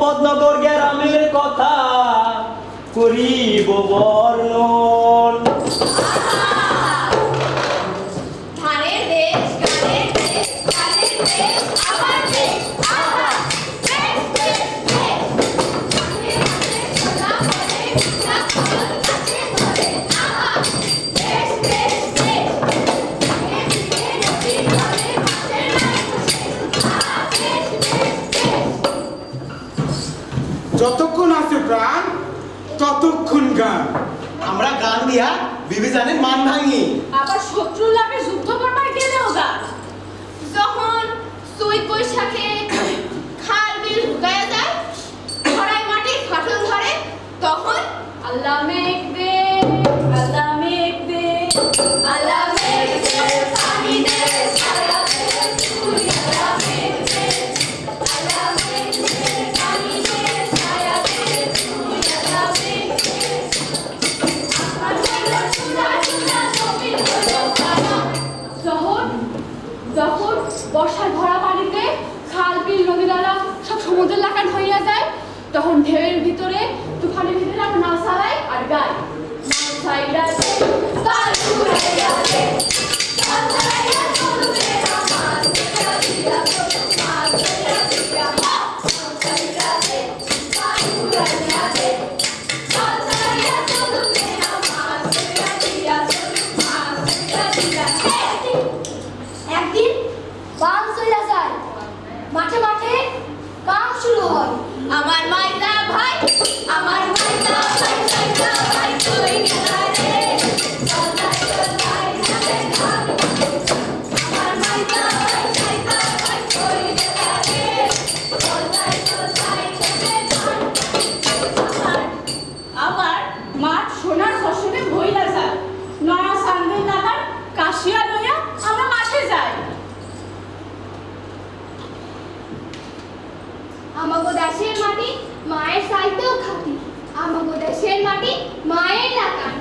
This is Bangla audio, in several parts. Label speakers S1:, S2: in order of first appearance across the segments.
S1: মোহাম্মদনগর গ্রামের কথা করিব বর্ণন।
S2: ধানের দেশ, গানের দেশ, গানের দেশ, আমার দেশ, আহা, দেশ, দেশ, দেশ। ধানের দেশ, সোনা বলে, সোনা ফল গাছে ধরে, আহা, দেশ, দেশ, দেশ। ধানের দিকে নদী চলে, মাঠের নাই বসে, আহা, দেশ, দেশ, দেশ।
S3: যতক্ষণ আছে প্রাণ ততক্ষণ গান।
S4: আমরা গান দিয়া বিবেচনের মান ভাঙি।
S2: আবার শত্রুর লাভে যুদ্ধ করবার গেলেও গান। যখন চৈত বৈশাখে খাল বিল শুকায়া যায়, খরায় মাটি ফাটল ধরে, তখন আল্লাহ মেঘ দে, আল্লাহ মেঘ দে, আল্লাহ মেঘ দে, পানি দে, ছায়া দে, তুই আল্লাহ মেঘ দে, আল্লাহ মেঘ দে, পানি দে, ছায়া দে, তুই আল্লাহ মেঘ দে। যখন বর্ষার ভরা পানিতে খাল বিল নদী নালা সব সমুদ্রের লাগান হইয়া যায়, তখন ঢেউয়ের ভিতরে তুফানের ভিতরে আমরা নাও চালাই আর গাই, নাও চাইরা দে, গাল ঘুরাইয়া দে, গাল চালাইয়া চলবে না মাছ ধইরা দিয়া, মাছ ধইরা দিয়া, নাও চাইরা দে, গাল ঘুরাইয়া দে, গাল চালাইয়া চলবে না মাছ ধইরা দিয়া, মাছ ধইরা দিয়া।
S5: একদিন বান চলে যায়, মাঠে মাঠে কাম শুরু হয়।
S2: আমার মাইদা ভাই, আমার মাইদা ভাই, মাইদা ভাই কই গেলা রে, চলাই চলাই যাবে ধান। আমার মাইদা ভাই, মাইদা ভাই কই গেলা রে, চলাই চলাই যাবে ধান। আবার মাঠ সোনার ফসলে ভইলা যায়, নয়া সান্দের লাগার কাশিয়া লইয়া আমরা মাঠে যাই।
S5: আমাগো দেশের মাটি মায়ের চাইতেও খাঁটি, আমাগো দেশের মাটি মায়ের লাগান।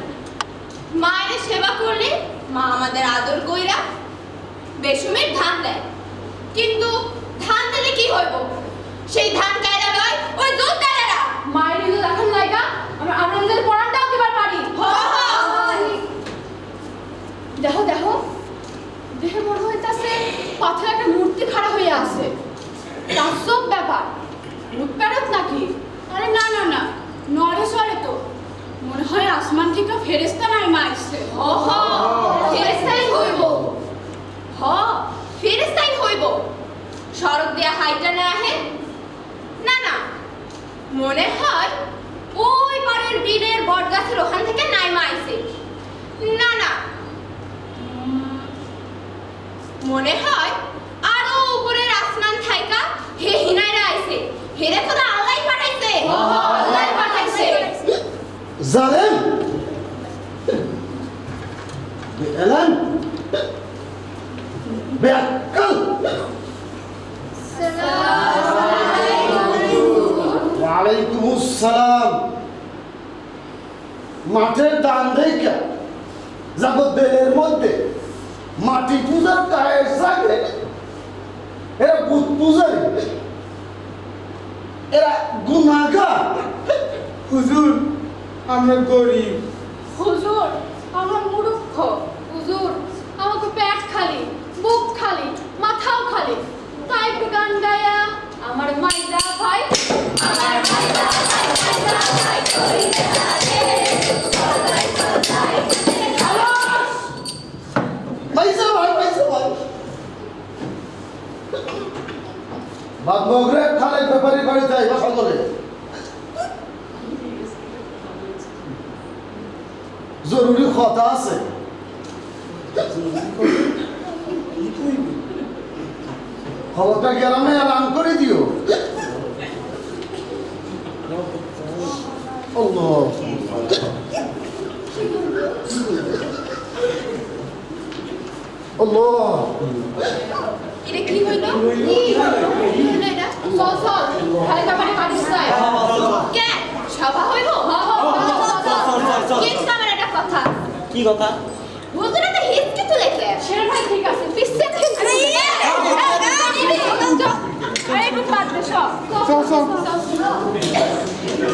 S2: মায়ের সেবা করলে মা আমাদের আদর কইরা বেসুমের ধান দেয়, কিন্তু ধান দিলে কি হইব? সেই ধান কায়রা লয় ওই যোদ্ধারা। মায়ের ইজ্জত রাখার লাইগা আমরা আমাদের পরাণটাও দিবার পারি। দেখো দেখো, দেখে মনে হইতাছে পাথরে একটা মূর্তি খাড়া হইয়া আছে। তাজ্জব ব্যাপার, ভূত প্রেরত নাকি? আরে না না না, নরে সরে তো মনে হয় আসমান থেকে ফেরেশতা নাইমা আইছে। ফেরেশতাই হইব, ফেরেশতাই হইব। সড়ক দিয়া হাইটা না আহে, না না, মনে হয় ওই পারের বীরের বটগাছের ওখান থেকে নাইমা আইছে। না না, মনে হয় আরো উপরের আসমান থাইকা হে হিনাইরা আইছে। হেরে খোদা আল্লাহই পাঠাইছে, আল্লাহই পাঠাইছে।
S4: জালেম বেলান বেআক্কেল। ওয়ালাইকুম আসসালাম। মাঠের দান দেখা যাব দেলের মধ্যে মাটি পূজার গায়ের সাথে এরা বুত পূজারি, এরা গুনাহগার।
S3: হুজুর আমরা গরিব।
S2: হুজুর আমরা মূর্খ। হুজুর আমাকে পেট খালি, বুক খালি, মাথাও খালি, তাই একটু গান গায়া আমার মাইদা ভাই, আমার মাইদা ভাই, মাইদা ভাই কই গেলা রে, চলাই চলাই
S4: পয়সা ভাই, পয়সা ভাই। বাদ মগরে খালে ব্যাপারি বাড়ি যাই বাসা করে। জরুরি কথা আছে। খবরটা গ্রামে এলান করে দিও। আল্লাহ আল্লাহ।
S2: এটা কি হইলো? কি হইলো এটা? চল চল, খালি কামারে পারিস না। কে সভা হইব? কিন্তু আমার একটা কথা।
S1: কি কথা?
S2: হুজুরে তো হিচকি তুলেছে। শের ভাই ঠিক আছে, পিছে আরে একটু বাদ দে সব।
S3: চল চল।
S5: আমরা